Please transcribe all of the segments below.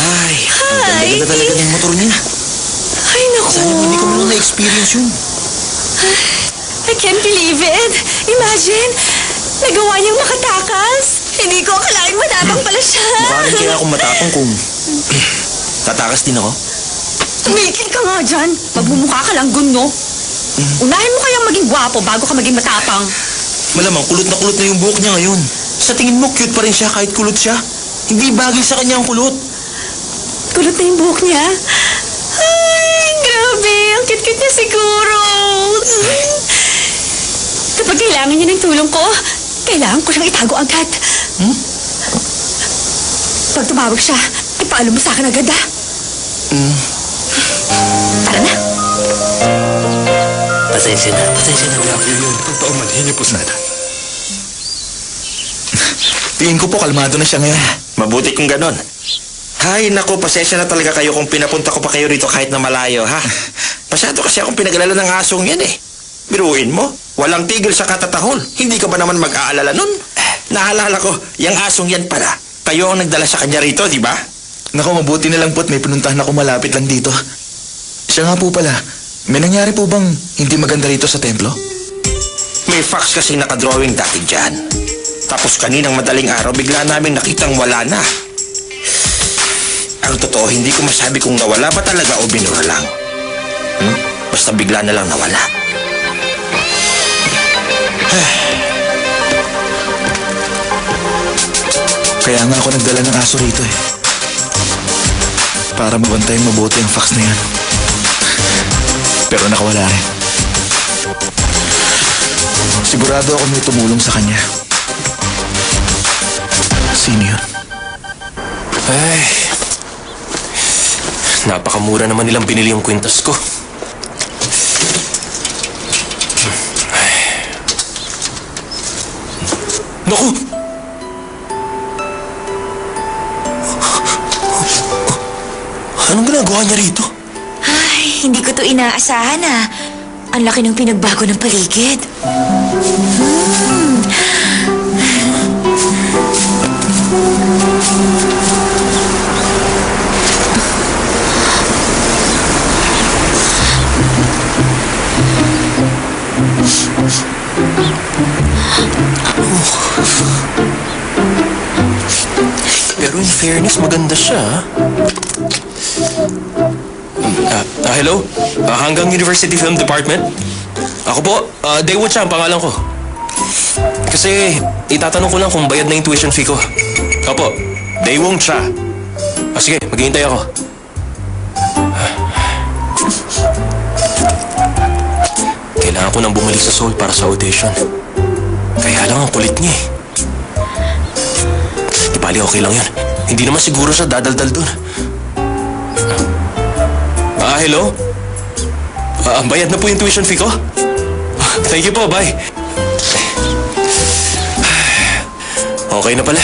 Ay, ang ganda-ganda talaga ng motor niya. Ay, naku. Sana hindi ko man na-experience yun. I can't believe it. Imagine, nagawa niyang makatakas. Hindi ko akalain matapang pala siya. Mukha rin kaya akong matapang kung tatakas din ako. Tumigil ka nga dyan. Magmumukha ka lang gunno. Unahin mo kayang maging gwapo bago ka maging matapang. Malamang kulot na yung buhok niya ngayon. Sa tingin mo, cute pa rin siya kahit kulot siya. Hindi bagay sa kanya ang kulot. Kulot na yung buhok niya. Ay, grabe. Ang cute-cute niya siguro. Kapag kailangan niya ng tulong ko, kailangan ko siyang itago agad. Pag tumawag siya, ipaalam mo sa akin agad, ha? Tara na. Pasensya na. Yun, pagpaumanhin niyo po sana. Tingin ko po, kalmado na siya ngayon. Mabuti kung ganon. Hay, naku, pasensya na talaga kayo kung pinapunta ko pa kayo rito kahit na malayo, ha? Masyado kasi akong pinag-alala ng asong yan, eh. Biruin mo, walang tigil sa katatahol. Hindi ka ba naman mag-aalala nun? Naalala ko, yung asong yan pala. Kayo ang nagdala sa kanya rito, di ba? Naku, mabuti na lang po't may pinuntahan ako malapit lang dito. Siya nga po pala, may nangyari po bang hindi maganda rito sa templo? May fax kasi nakadrawing dati dyan. Tapos kaninang madaling araw, bigla namin nakitang wala na. Ang totoo, hindi ko masabi kung nawala ba talaga o binura lang. Basta bigla na lang nawala. Kaya nga ako nagdala ng aso rito eh. Para mabantayan mabuti ang fax na yan. Pero nakawala rin. Sigurado ako may tumulong sa kanya. Sino yun? Ay, napakamura naman nilang binili yung kwintas ko. Ay. Naku! Anong ginagawa niya rito? Ay, hindi ko to inaasahan, ah. Ang laki ng pinagbago ng paligid. Pero in fairness, maganda siya, hello? Hanggang University Film Department? Ako po, Daewoo Cha ang pangalan ko. Kasi, itatanong ko lang kung bayad na yung tuition fee ko. Opo, Daewoo Cha. Sige, maghihintay ako. Kailangan ko nang bumalik sa Seoul para sa audition. Kaya lang ang kulit niya eh. Di bali, okay lang yan. Hindi naman siguro siya dadaldal dun. Hello? Bayad na po yung tuition fee ko? Thank you po, bye. Okay na pala.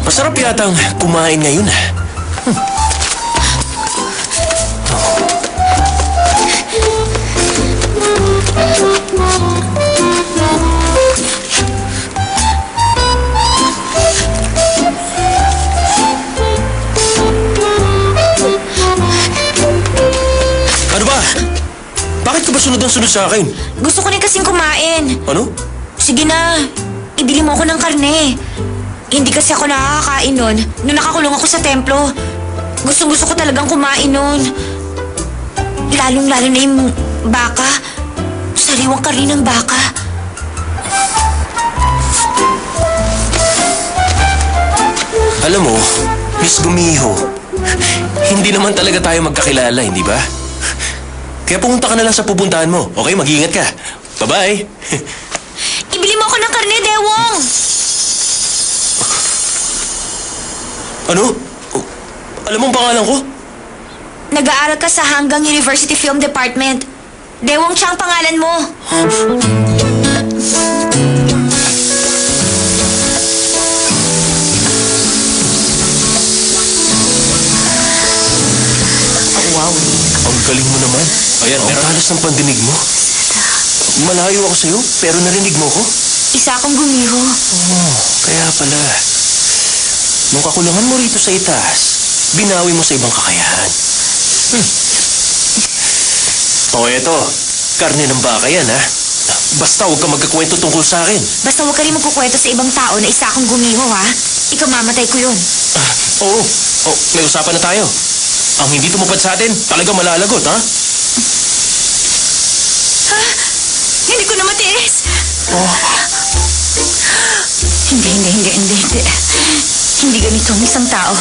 Masarap yatang kumain ngayon. Ano ba? Bakit ka ba sunod ang sunod sa akin? Gusto ko rin kasing kumain. Ano? Sige na, ibili mo ako ng karne. Hindi kasi ako nakakakain nun. Nung nakakulong ako sa templo, gustong-gusto ko talagang kumain nun. Lalong-lalo na yung baka. Sariwang karne ng baka. Alam mo, Miss Gumiho, hindi naman talaga tayo magkakilala, hindi ba? Kaya pumunta ka na lang sa pupuntahan mo. Okay, mag-iingat ka. Bye-bye. Ibili mo ako ng karne, Dewong! Ano? Alam mo ang pangalan ko? Nag-aaral ka sa Hanggang University Film Department. Dewong Cha ang pangalan mo. Wow, ang galing mo naman. Ayan, ang talas ng pandinig mo. Malayo ako sa'yo, pero narinig mo ko? Isa akong Gumiho. Oh, kaya pala. Nung kakulangan mo rito sa itaas, binawi mo sa ibang kakayahan. O eto, karne ng baka yan ha. Basta huwag ka magkakwento tungkol sa akin. Basta huwag ka rin magkukwento sa ibang tao na isa akong gumiho, ha? Ikaw mamatay ko yun. Oo, may usapan na tayo. Ang hindi tumupad sa atin, talaga malalagot ha. Hindi ko na matiis. Oh, Hindi. Hindi ganito ang isang tao.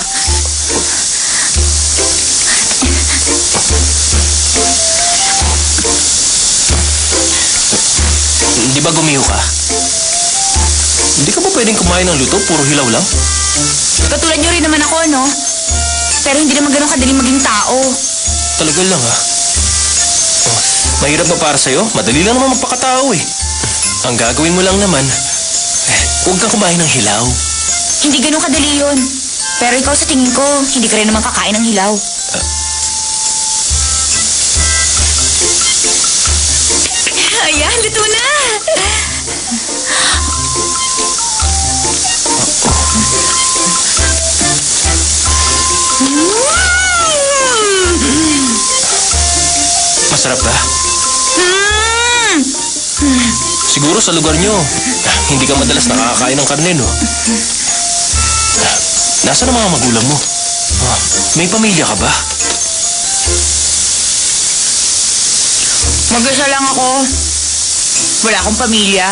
di ba gumiho ka? Hindi ka ba pwedeng kumain ng luto? Puro hilaw lang? Katulad nyo rin naman ako, no? Pero hindi naman ganun kadaling maging tao. Talaga lang ha. Oh, mahirap na para sa'yo. Madali lang naman magpakatao eh. Ang gagawin mo lang naman, huwag kang kumain ng hilaw. Hindi ganun kadali yun. Pero ikaw sa tingin ko, hindi ka rin naman kakain ng hilaw. Ayan, luto na! Masarap ba? Siguro sa lugar nyo, hindi ka madalas nakakakain ng karne, no? Nasaan ang mga magulang mo? May pamilya ka ba? Mag-isa lang ako. Wala akong pamilya.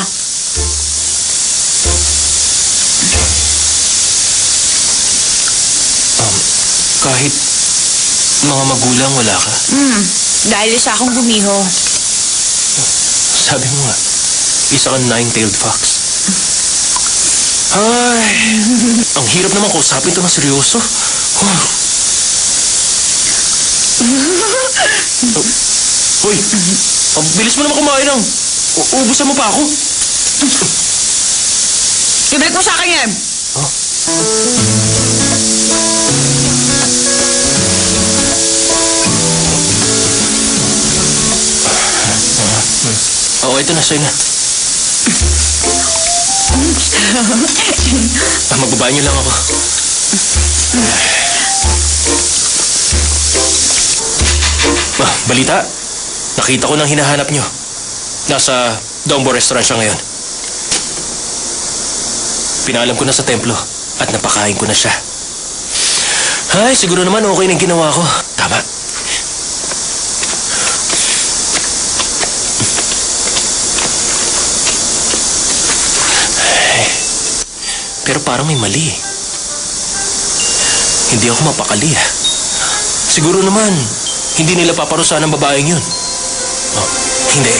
Kahit mga magulang wala ka? Dahil isa akong gumiho. Sabi mo nga, isa kang nine-tailed fox. Ay, ang hirap naman kausapin ito na seryoso. Hoy, ang bilis mo naman kumain ng. Uubusan mo pa ako? Ibalik mo sa akin yan! Oo, ito na, sa'yo na. Magbabayan niyo lang ako. Balita. Nakita ko nang hinahanap niyo. Nasa Dombo Restaurant siya ngayon. Pinaalam ko na sa templo at napakain ko na siya. Ay, siguro naman okay na yung ginawa ko. Tama. Pero parang may mali. Hindi ako mapakali ah. Siguro naman, hindi nila paparusahan ang babaeng yun. Oh, hindi.